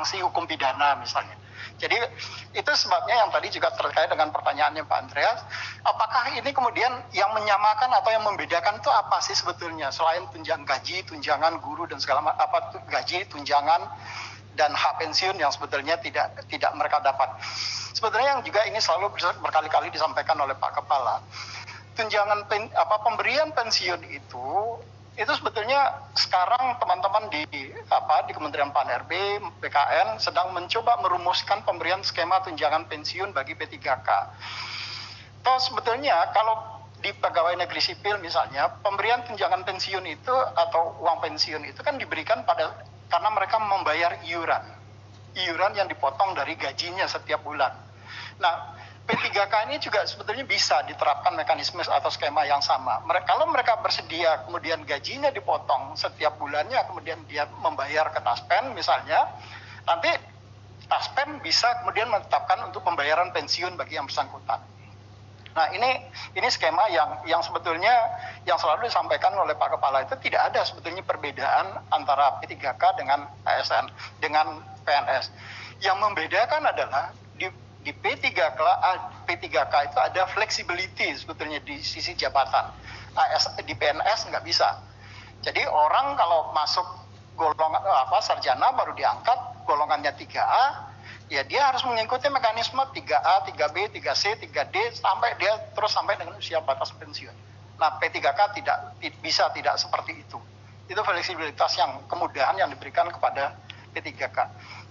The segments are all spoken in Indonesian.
sanksi hukum pidana misalnya. Jadi itu sebabnya yang tadi juga terkait dengan pertanyaannya Pak Andreas, apakah ini kemudian yang menyamakan atau yang membedakan itu apa sih sebetulnya selain tunjangan guru dan segala gaji, tunjangan dan hak pensiun yang sebetulnya tidak mereka dapat. Sebetulnya yang juga ini selalu berkali-kali disampaikan oleh Pak Kepala. Tunjangan pemberian pensiun itu sebetulnya sekarang teman-teman di Kementerian Pan-RB, BKN sedang mencoba merumuskan pemberian skema tunjangan pensiun bagi P3K. Toh sebetulnya kalau di pegawai negeri sipil misalnya, pemberian tunjangan pensiun itu atau uang pensiun itu kan diberikan karena mereka membayar iuran yang dipotong dari gajinya setiap bulan. Nah, P3K ini juga sebetulnya bisa diterapkan mekanisme atau skema yang sama. Kalau mereka bersedia kemudian gajinya dipotong setiap bulannya, kemudian dia membayar ke Taspen misalnya, nanti Taspen bisa kemudian menetapkan untuk pembayaran pensiun bagi yang bersangkutan. Nah ini skema yang sebetulnya yang selalu disampaikan oleh Pak Kepala itu tidak ada sebetulnya perbedaan antara P3K dengan ASN, dengan PNS. Yang membedakan adalah di P3K itu ada flexibility sebetulnya di sisi jabatan. Di PNS nggak bisa. Jadi orang kalau masuk golongan sarjana baru diangkat golongannya 3A, ya dia harus mengikuti mekanisme 3A, 3B, 3C, 3D sampai dengan usia batas pensiun. Nah, P3K tidak seperti itu. Itu fleksibilitas kemudahan yang diberikan kepada P3K.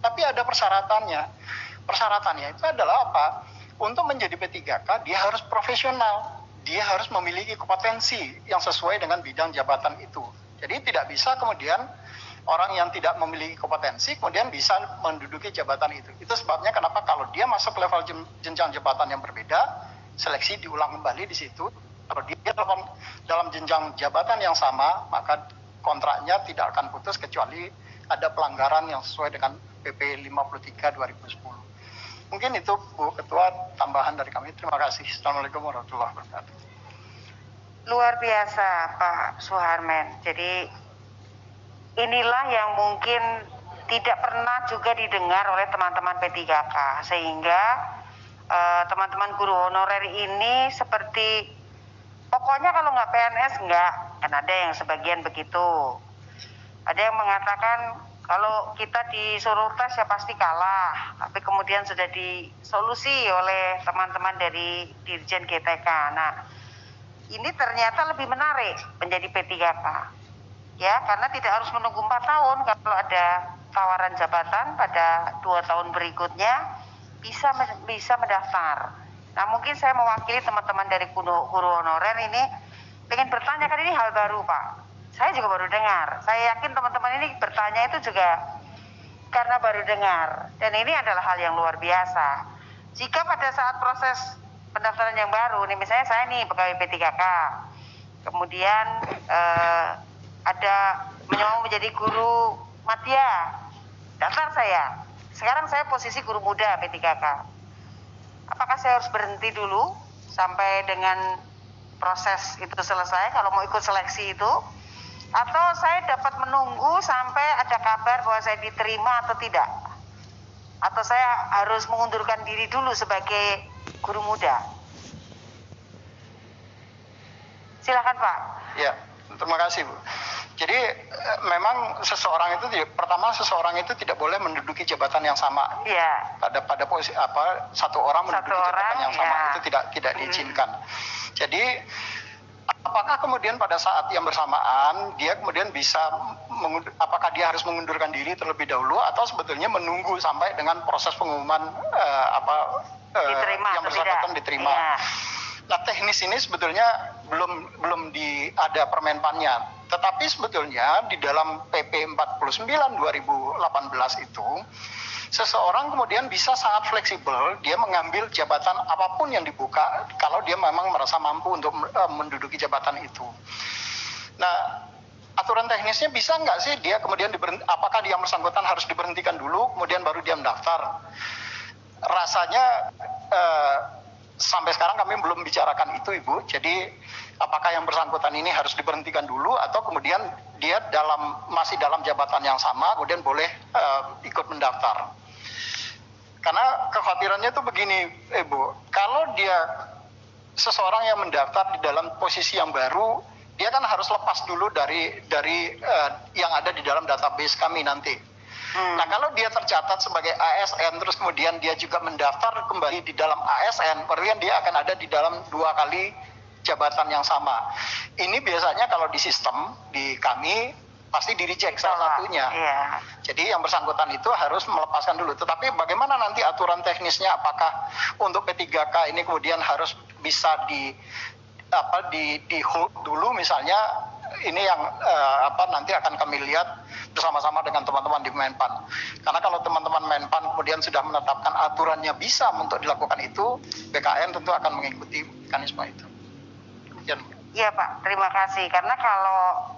Tapi ada persyaratannya. Persyaratannya itu adalah apa? Untuk menjadi P3K dia harus profesional. Dia harus memiliki kompetensi yang sesuai dengan bidang jabatan itu. Jadi tidak bisa kemudian orang yang tidak memiliki kompetensi kemudian bisa menduduki jabatan itu. Itu sebabnya kenapa kalau dia masuk level jenjang jabatan yang berbeda, seleksi diulang kembali di situ. Kalau dia dalam jenjang jabatan yang sama, maka kontraknya tidak akan putus kecuali ada pelanggaran yang sesuai dengan PP 53 2010. Mungkin itu Bu Ketua tambahan dari kami. Terima kasih. Assalamualaikum warahmatullahi wabarakatuh. Luar biasa Pak Suharmen. Jadi inilah yang mungkin tidak pernah juga didengar oleh teman-teman P3K. Sehingga teman-teman guru honorer ini seperti pokoknya kalau nggak PNS nggak. Kan ada yang sebagian begitu. Ada yang mengatakan kalau kita disuruh tes ya pasti kalah, tapi kemudian sudah disolusi oleh teman-teman dari Dirjen GTK. Nah, ini ternyata lebih menarik menjadi P3K. Ya, karena tidak harus menunggu 4 tahun kalau ada tawaran jabatan pada 2 tahun berikutnya bisa mendaftar. Nah, mungkin saya mewakili teman-teman dari guru honorer ini pengen bertanya, kan ini hal baru, Pak. Saya juga baru dengar. Saya yakin teman-teman ini bertanya itu juga karena baru dengar. Dan ini adalah hal yang luar biasa. Jika pada saat proses pendaftaran yang baru, nih misalnya saya nih pegawai P3K, kemudian ada mau menjadi guru madya, daftar saya. Sekarang saya posisi guru muda P3K. Apakah saya harus berhenti dulu sampai dengan proses itu selesai kalau mau ikut seleksi itu? Atau saya dapat menunggu sampai ada kabar bahwa saya diterima atau tidak? Atau saya harus mengundurkan diri dulu sebagai guru muda? Silakan Pak. Ya, terima kasih Bu. Jadi memang seseorang itu tidak boleh menduduki jabatan yang sama. Iya. Pada posisi satu orang menduduki jabatan yang sama itu tidak diizinkan. Jadi apakah kemudian pada saat yang bersamaan dia kemudian bisa apakah dia harus mengundurkan diri terlebih dahulu atau sebetulnya menunggu sampai dengan proses pengumuman yang bersangkutan diterima. Iya. Nah, teknis ini sebetulnya belum ada permenpannya. Tetapi sebetulnya di dalam PP 49 2018 itu seseorang kemudian bisa sangat fleksibel, dia mengambil jabatan apapun yang dibuka kalau dia memang merasa mampu untuk menduduki jabatan itu. Nah, aturan teknisnya bisa nggak sih dia kemudian apakah dia bersangkutan harus diberhentikan dulu kemudian baru dia mendaftar? Rasanya sampai sekarang kami belum bicarakan itu Ibu. Jadi apakah yang bersangkutan ini harus diberhentikan dulu atau kemudian dia masih dalam jabatan yang sama kemudian boleh ikut mendaftar. Karena kekhawatirannya itu begini, Ibu, kalau seseorang yang mendaftar di dalam posisi yang baru, dia kan harus lepas dulu dari yang ada di dalam database kami nanti. Nah, kalau dia tercatat sebagai ASN, terus kemudian dia juga mendaftar kembali di dalam ASN, berarti dia akan ada di dalam 2 kali jabatan yang sama. Ini biasanya kalau di sistem, di kami, pasti di-reject salah satunya. Iya. Jadi yang bersangkutan itu harus melepaskan dulu. Tetapi bagaimana nanti aturan teknisnya, apakah untuk P3K ini kemudian harus bisa di hold dulu misalnya, ini yang nanti akan kami lihat bersama-sama dengan teman-teman di Menpan. Karena kalau teman-teman Menpan kemudian sudah menetapkan aturannya bisa untuk dilakukan itu, BKN tentu akan mengikuti mekanisme itu. Iya Pak, terima kasih. Karena kalau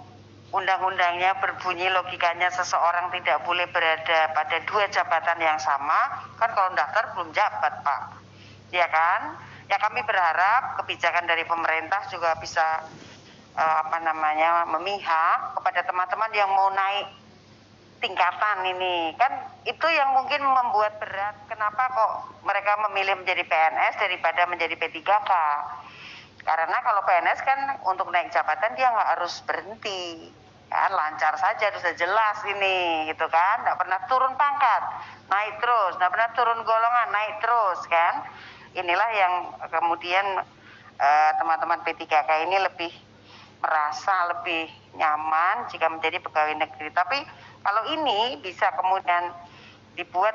undang-undangnya berbunyi logikanya seseorang tidak boleh berada pada 2 jabatan yang sama, kan kalau daftar belum jabat Pak, ya kan? Ya kami berharap kebijakan dari pemerintah juga bisa memihak kepada teman-teman yang mau naik tingkatan ini. Kan itu yang mungkin membuat berat, kenapa kok mereka memilih menjadi PNS daripada menjadi P3K. Karena kalau PNS kan untuk naik jabatan dia nggak harus berhenti, kan lancar saja, sudah jelas ini, gitu kan, nggak pernah turun pangkat, naik terus, nggak pernah turun golongan, naik terus, kan. Inilah yang kemudian teman-teman P3K ini lebih merasa lebih nyaman jika menjadi pegawai negeri. Tapi kalau ini bisa kemudian dibuat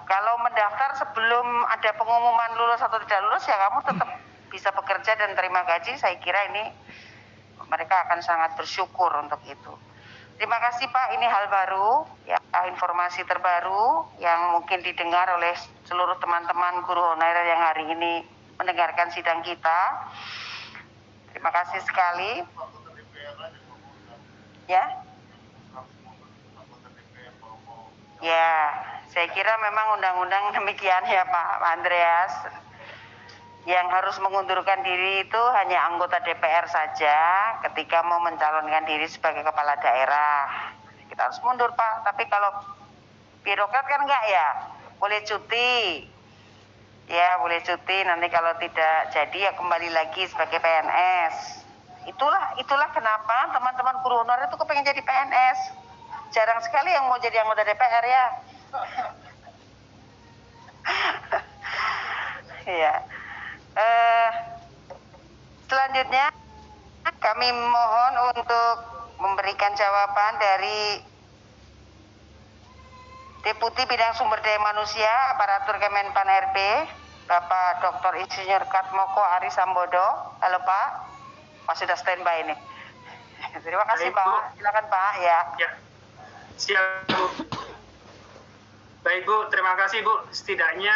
kalau mendaftar sebelum ada pengumuman lulus atau tidak lulus, ya kamu tetap bisa bekerja dan terima gaji. Saya kira ini mereka akan sangat bersyukur untuk itu. Terima kasih Pak, ini hal baru, ya, informasi terbaru yang mungkin didengar oleh seluruh teman-teman guru honorer yang hari ini mendengarkan sidang kita. Terima kasih sekali. Ya. Ya, saya kira memang undang-undang demikian ya Pak Andreas. Yang harus mengundurkan diri itu hanya anggota DPR saja ketika mau mencalonkan diri sebagai kepala daerah. Kita harus mundur Pak, tapi kalau birokrat kan enggak ya, boleh cuti. Ya boleh cuti, nanti kalau tidak jadi ya kembali lagi sebagai PNS. Itulah kenapa teman-teman guru honorer itu kepengen jadi PNS. Jarang sekali yang mau jadi anggota DPR ya. Iya. Selanjutnya kami mohon untuk memberikan jawaban dari Deputi Bidang Sumber Daya Manusia Aparatur Kemenpan RB, Bapak Dr. Insinyur Katmoko Ari Sambodo. Halo Pak, Pak sudah standby ini. Terima kasih Pak, silakan Pak ya. Ya, siap Bu. Baik Bu, terima kasih Bu. Setidaknya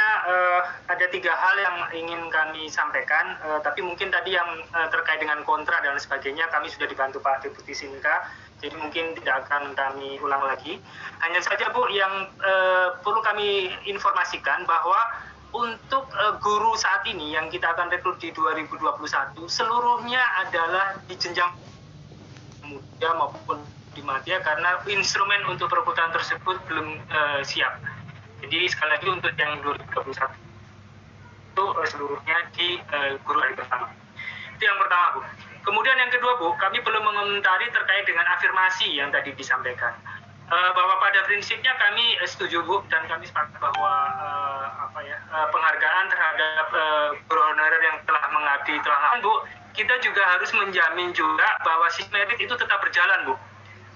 ada 3 hal yang ingin kami sampaikan, tapi mungkin tadi yang terkait dengan kontra dan sebagainya kami sudah dibantu Pak Deputi Sinka, jadi mungkin tidak akan kami ulang lagi. Hanya saja Bu, yang perlu kami informasikan bahwa untuk guru saat ini yang kita akan rekrut di 2021, seluruhnya adalah di jenjang muda maupun di madya, karena instrumen untuk perekrutan tersebut belum siap. Jadi sekali lagi untuk yang 2021 itu seluruhnya di guru hari pertama. Itu yang pertama Bu. Kemudian yang kedua Bu, kami perlu mengomentari terkait dengan afirmasi yang tadi disampaikan. Bahwa pada prinsipnya kami setuju Bu, dan kami sepakat bahwa penghargaan terhadap guru honorer yang telah mengabdi telah Bu, kita juga harus menjamin juga bahwa sistem merit itu tetap berjalan Bu.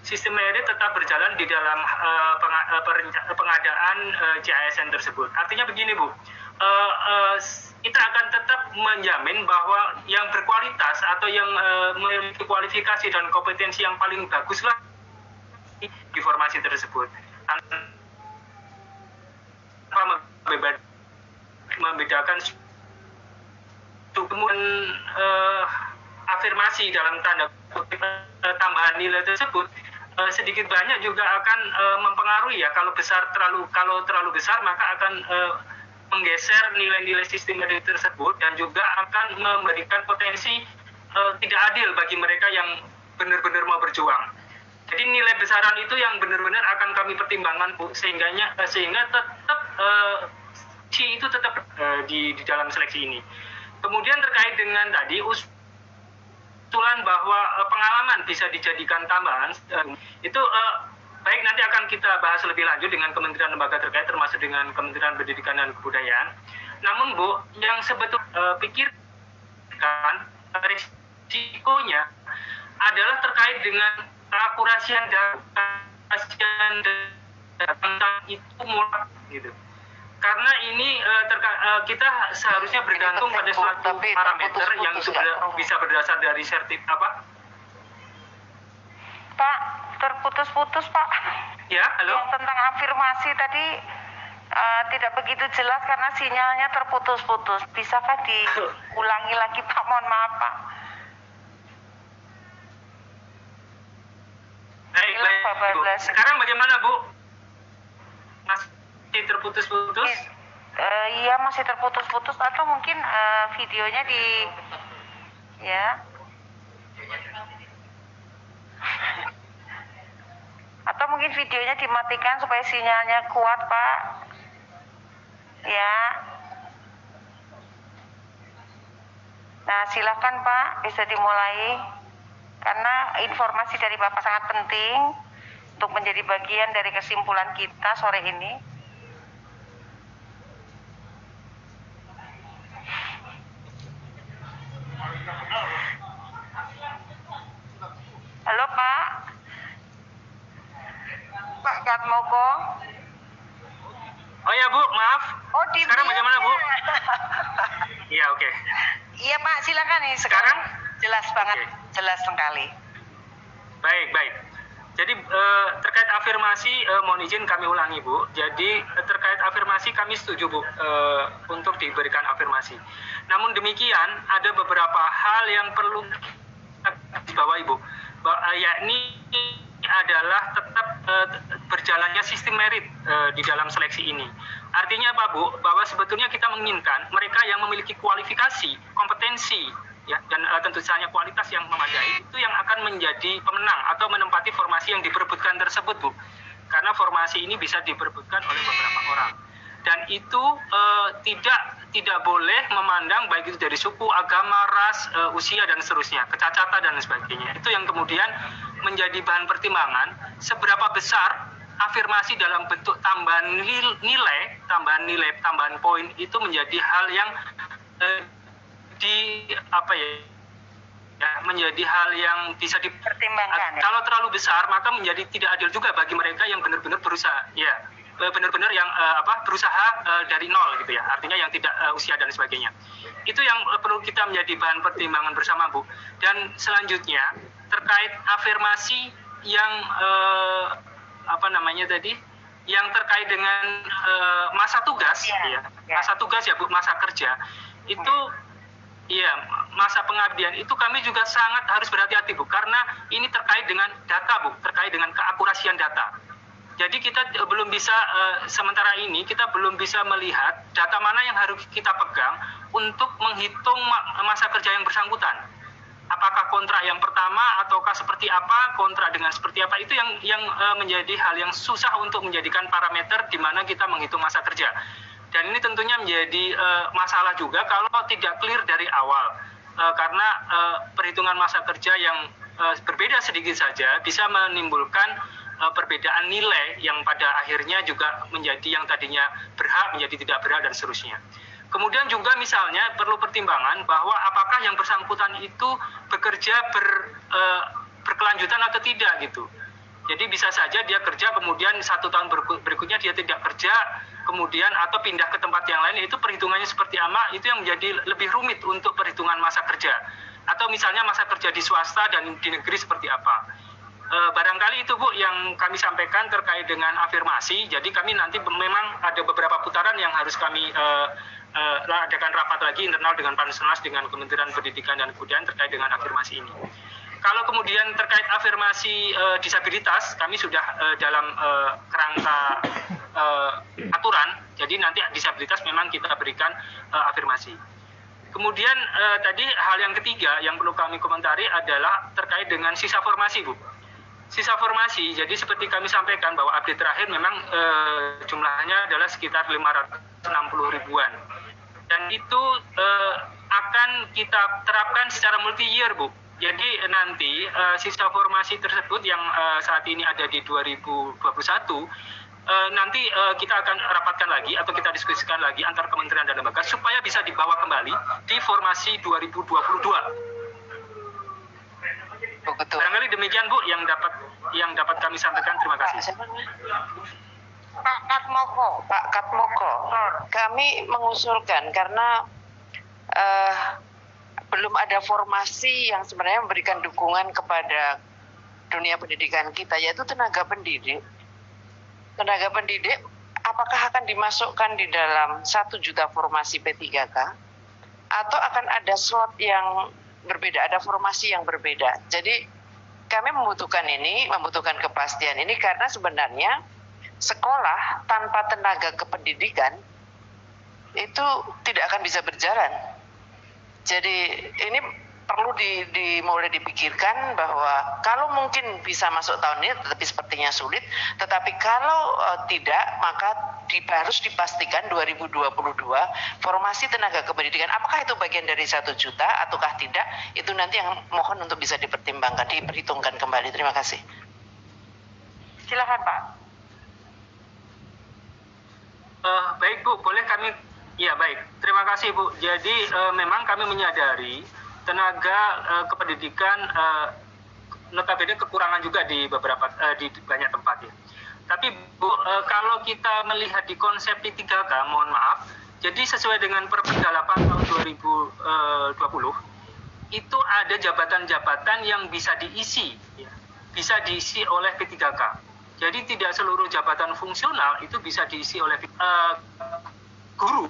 Sistem merit tetap berjalan di dalam pengadaan CASN tersebut. Artinya begini Bu, kita akan tetap menjamin bahwa yang berkualitas atau yang memiliki kualifikasi dan kompetensi yang paling baguslah di formasi tersebut. Membedakan kemudian afirmasi dalam tanda kutip tambahan nilai tersebut sedikit banyak juga akan mempengaruhi ya. Kalau terlalu besar maka akan menggeser nilai-nilai sistem merit tersebut dan juga akan memberikan potensi tidak adil bagi mereka yang benar-benar mau berjuang. Jadi nilai besaran itu yang benar-benar akan kami pertimbangkan, Bu, sehingga tetap itu tetap di dalam seleksi ini. Kemudian terkait dengan tadi usulan bahwa pengalaman bisa dijadikan tambahan, itu baik, nanti akan kita bahas lebih lanjut dengan kementerian lembaga terkait, termasuk dengan Kementerian Pendidikan dan Kebudayaan. Namun Bu, yang sebetulnya pikirkan risikonya adalah terkait dengan keakurasian data tentang itu mulai gitu. Karena ini kita seharusnya bergantung pada suatu parameter yang bisa berdasar dari Pak, terputus-putus Pak. Ya, halo. Yang tentang afirmasi tadi tidak begitu jelas karena sinyalnya terputus-putus. Bisakah diulangi lagi Pak? Mohon maaf Pak. Baik, Bu. Sekarang bagaimana Bu? Masih terputus-putus? Iya, masih terputus-putus, atau mungkin videonya atau mungkin videonya dimatikan supaya sinyalnya kuat Pak. Ya. Nah, silakan Pak, bisa dimulai. Karena informasi dari Bapak sangat penting untuk menjadi bagian dari kesimpulan kita sore ini. Halo Pak. Pak Katmoko. Oh ya Bu, maaf. Oh, sekarang bagaimana Bu? Iya, oke. Iya Pak, silakan nih sekarang. Jelas banget, jelas sekali. Baik. Jadi terkait afirmasi, mohon izin kami ulangi Bu. Jadi terkait afirmasi kami setuju Bu untuk diberikan afirmasi. Namun demikian ada beberapa hal yang perlu dibawahi Bu, yakni adalah tetap berjalannya sistem merit di dalam seleksi ini. Artinya apa Bu? Bahwa sebetulnya kita menginginkan mereka yang memiliki kualifikasi, kompetensi, ya, dan tentu saja kualitas yang memadai itu yang akan menjadi pemenang atau menempati formasi yang diperebutkan tersebut Bu. Karena formasi ini bisa diperebutkan oleh beberapa orang. Dan itu tidak boleh memandang baik itu dari suku, agama, ras, usia dan seterusnya, kecacatan dan sebagainya. Itu yang kemudian menjadi bahan pertimbangan seberapa besar afirmasi dalam bentuk tambahan nilai, tambahan poin itu menjadi hal yang menjadi hal yang bisa dipertimbangkan. Kalau terlalu besar maka menjadi tidak adil juga bagi mereka yang benar-benar berusaha, berusaha dari nol gitu ya. Artinya yang tidak usia dan sebagainya. Itu yang perlu kita menjadi bahan pertimbangan bersama Bu. Dan selanjutnya terkait afirmasi yang yang terkait dengan masa tugas, masa tugas ya Bu, masa kerja itu. Iya, masa pengabdian itu kami juga sangat harus berhati-hati Bu, karena ini terkait dengan data Bu, terkait dengan keakurasian data. Jadi kita belum bisa, sementara ini kita belum bisa melihat data mana yang harus kita pegang untuk menghitung masa kerja yang bersangkutan. Apakah kontrak yang pertama ataukah seperti apa, kontrak dengan seperti apa, itu yang menjadi hal yang susah untuk menjadikan parameter di mana kita menghitung masa kerja. Dan ini tentunya menjadi masalah juga kalau tidak clear dari awal, karena perhitungan masa kerja yang berbeda sedikit saja bisa menimbulkan perbedaan nilai yang pada akhirnya juga menjadi yang tadinya berhak menjadi tidak berhak dan seterusnya. Kemudian juga misalnya perlu pertimbangan bahwa apakah yang bersangkutan itu bekerja berkelanjutan atau tidak gitu. Jadi bisa saja dia kerja kemudian 1 tahun berikutnya dia tidak kerja, kemudian atau pindah ke tempat yang lain, itu perhitungannya seperti apa, itu yang menjadi lebih rumit untuk perhitungan masa kerja. Atau misalnya masa kerja di swasta dan di negeri seperti apa. Barangkali itu Bu yang kami sampaikan terkait dengan afirmasi. Jadi kami nanti memang ada beberapa putaran yang harus kami adakan rapat lagi internal dengan Panselnas, dengan Kementerian Pendidikan dan Kebudayaan terkait dengan afirmasi ini. Kalau kemudian terkait afirmasi disabilitas, kami sudah dalam kerangka aturan, jadi nanti disabilitas memang kita berikan afirmasi. Kemudian tadi hal yang ketiga yang perlu kami komentari adalah terkait dengan sisa formasi, Bu. Sisa formasi, jadi seperti kami sampaikan bahwa update terakhir memang jumlahnya adalah sekitar 560 ribuan. Dan itu akan kita terapkan secara multi-year, Bu. Jadi nanti sisa formasi tersebut yang saat ini ada di 2021, nanti kita akan rapatkan lagi atau kita diskusikan lagi antar kementerian dan lembaga supaya bisa dibawa kembali di formasi 2022. Betul. Barangkali demikian, Bu, yang dapat kami sampaikan. Terima kasih. Pak Katmoko. Pak Katmoko, kami mengusulkan karena belum ada formasi yang sebenarnya memberikan dukungan kepada dunia pendidikan kita, yaitu tenaga pendidik. Tenaga pendidik apakah akan dimasukkan di dalam 1 juta formasi P3K atau akan ada slot yang berbeda, ada formasi yang berbeda. Jadi kami membutuhkan kepastian ini karena sebenarnya sekolah tanpa tenaga kependidikan itu tidak akan bisa berjalan. Jadi ini perlu mulai dipikirkan bahwa kalau mungkin bisa masuk tahun ini, tetapi sepertinya sulit. Tetapi kalau tidak, maka harus dipastikan 2022 formasi tenaga kependidikan. Apakah itu bagian dari 1 juta ataukah tidak? Itu nanti yang mohon untuk bisa dipertimbangkan, diperhitungkan kembali. Terima kasih. Silakan Pak. Baik, Bu, boleh kami. Ya, baik. Terima kasih, Bu. Jadi memang kami menyadari tenaga kependidikan notabene kekurangan juga di di banyak tempat ya. Tapi Bu, kalau kita melihat di konsep P3K, mohon maaf, jadi sesuai dengan Perpres 8 tahun 2020 itu ada jabatan-jabatan yang bisa diisi ya. Bisa diisi oleh P3K. Jadi tidak seluruh jabatan fungsional itu bisa diisi oleh guru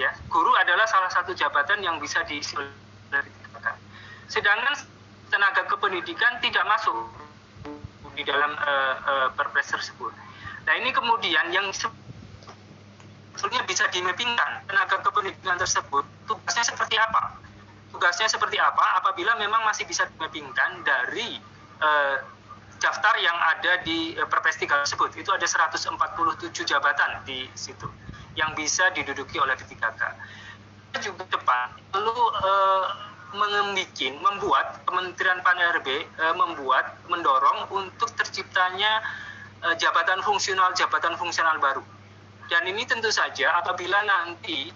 ya. Guru adalah salah satu jabatan yang bisa diisi oleh P3K. Sedangkan tenaga kependidikan tidak masuk di dalam Perpres tersebut. Nah, ini kemudian yang sebetulnya bisa dimappingkan tenaga kependidikan tersebut tugasnya seperti apa? Tugasnya seperti apa apabila memang masih bisa dimappingkan dari daftar yang ada di Perpres 3 tersebut. Itu ada 147 jabatan di situ yang bisa diduduki oleh P3K. Juga depan perlu membuat Kementerian Pan-RB mendorong untuk terciptanya jabatan fungsional baru. Dan ini tentu saja apabila nanti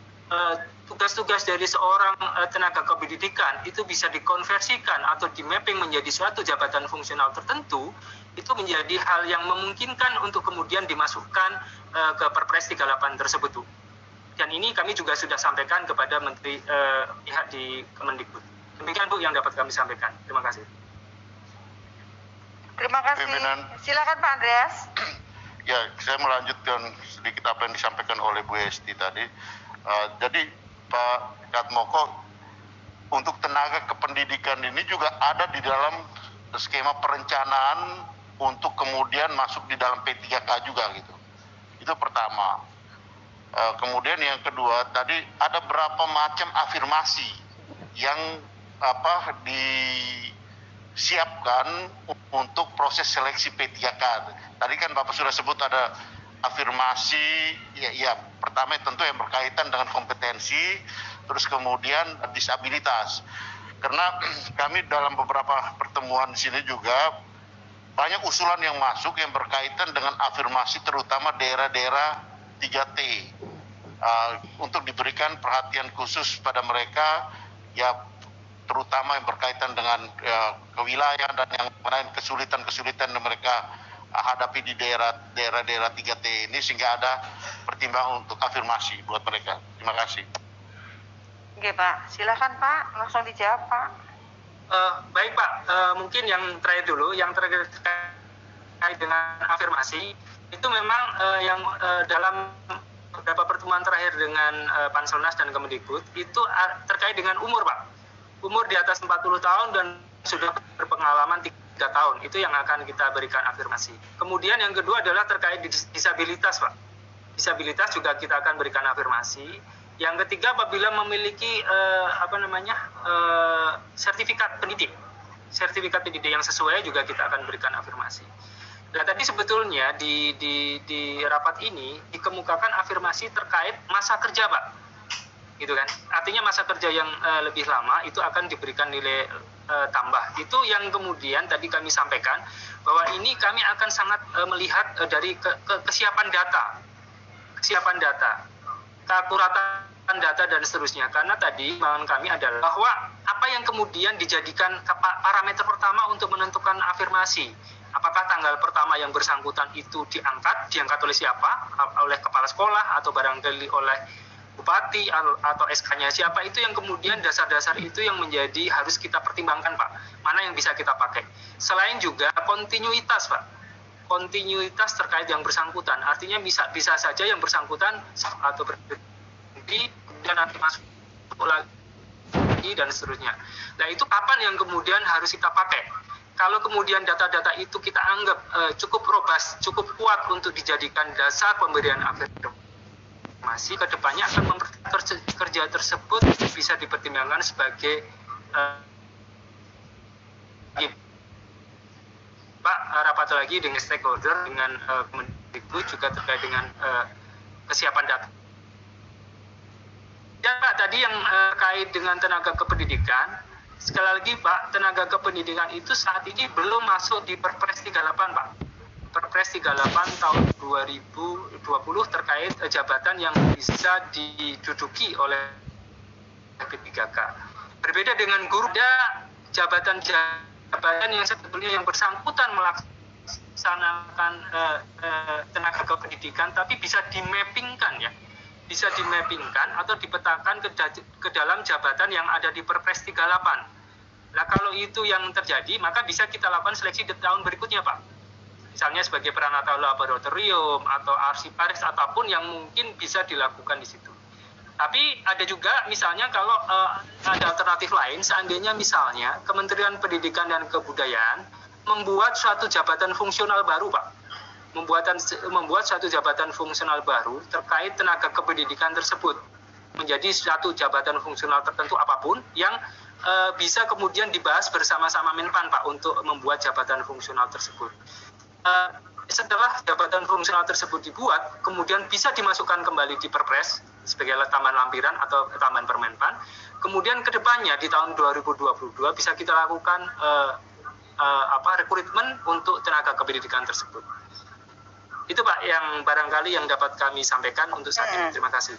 tugas-tugas dari seorang tenaga kependidikan itu bisa dikonversikan atau dimapping menjadi suatu jabatan fungsional tertentu, itu menjadi hal yang memungkinkan untuk kemudian dimasukkan ke Perpres 38 tersebut. Dan ini kami juga sudah sampaikan kepada Menteri pihak di Kemendikbud. Demikian Bu yang dapat kami sampaikan. Terima kasih. Terima kasih. Pimpinan. Silakan Pak Andreas. Ya, saya melanjutkan sedikit apa yang disampaikan oleh Bu Esti tadi. Jadi Pak Katmoko, untuk tenaga kependidikan ini juga ada di dalam skema perencanaan untuk kemudian masuk di dalam P3K juga gitu. Itu pertama. Kemudian yang kedua, tadi ada berapa macam afirmasi yang disiapkan untuk proses seleksi P3K. Tadi kan Bapak sudah sebut ada afirmasi, ya pertama tentu yang berkaitan dengan kompetensi, terus kemudian disabilitas. Karena kami dalam beberapa pertemuan di sini juga banyak usulan yang masuk yang berkaitan dengan afirmasi terutama daerah-daerah 3T, untuk diberikan perhatian khusus pada mereka, ya terutama yang berkaitan dengan kewilayahan dan yang lain kesulitan-kesulitan yang mereka hadapi di daerah-daerah 3T ini, sehingga ada pertimbangan untuk afirmasi buat mereka. Terima kasih. Oke Pak, silakan Pak, langsung dijawab Pak. Baik Pak, mungkin yang terakhir dulu, yang terkait dengan afirmasi, itu memang yang dalam beberapa pertemuan terakhir dengan Panselnas dan Kemendikbud itu terkait dengan umur Pak. Umur di atas 40 tahun dan sudah berpengalaman 3 tahun, itu yang akan kita berikan afirmasi. Kemudian yang kedua adalah terkait disabilitas Pak. Disabilitas juga kita akan berikan afirmasi. Yang ketiga, apabila memiliki sertifikat pendidik yang sesuai juga kita akan berikan afirmasi. Nah, tadi sebetulnya di rapat ini dikemukakan afirmasi terkait masa kerja, Pak. Gitu kan? Artinya masa kerja yang lebih lama itu akan diberikan nilai tambah. Itu yang kemudian tadi kami sampaikan bahwa ini kami akan sangat melihat dari kesiapan data, keakuratan data dan seterusnya. Karena tadi pandangan kami adalah bahwa apa yang kemudian dijadikan parameter pertama untuk menentukan afirmasi. Apakah tanggal pertama yang bersangkutan itu diangkat oleh siapa? Oleh kepala sekolah atau barangkali oleh bupati atau SK-nya siapa, itu yang kemudian dasar-dasar itu yang menjadi harus kita pertimbangkan, Pak. Mana yang bisa kita pakai. Selain juga kontinuitas, Pak. Kontinuitas terkait yang bersangkutan. Artinya bisa saja yang bersangkutan atau berhenti kemudian nanti masuk lagi dan seterusnya. Nah, itu kapan yang kemudian harus kita pakai? Kalau kemudian data-data itu kita anggap cukup robust, cukup kuat untuk dijadikan dasar pemberian afirmasi, kedepannya akan kerja tersebut bisa dipertimbangkan sebagai Pak, rapat lagi dengan stakeholder, dengan Kemendikbud juga terkait dengan kesiapan data. Dan Pak, tadi yang terkait dengan tenaga kependidikan, sekali lagi Pak, tenaga kependidikan itu saat ini belum masuk di Perpres 38, Pak. Perpres 38 tahun 2020 terkait jabatan yang bisa diduduki oleh P3K. Berbeda dengan guru, ada jabatan yang sebetulnya yang bersangkutan melaksanakan tenaga kependidikan, tapi bisa dimappingkan ya. Bisa dimappingkan atau dipetakan ke dalam jabatan yang ada di Perpres 38. Nah, kalau itu yang terjadi, maka bisa kita lakukan seleksi di tahun berikutnya, Pak. Misalnya sebagai peranata laboratorium atau arsiparis ataupun yang mungkin bisa dilakukan di situ. Tapi ada juga misalnya kalau ada alternatif lain, seandainya misalnya Kementerian Pendidikan dan Kebudayaan membuat suatu jabatan fungsional baru, Pak. Membuat suatu jabatan fungsional baru terkait tenaga kependidikan tersebut menjadi suatu jabatan fungsional tertentu apapun yang bisa kemudian dibahas bersama-sama Menpan, Pak, untuk membuat jabatan fungsional tersebut. Setelah jabatan fungsional tersebut dibuat, kemudian bisa dimasukkan kembali di Perpres sebagai tambahan lampiran atau tambahan Permenpan. Kemudian kedepannya di tahun 2022 bisa kita lakukan rekrutmen untuk tenaga kependidikan tersebut. Itu Pak yang barangkali yang dapat kami sampaikan untuk saat ini. Terima kasih.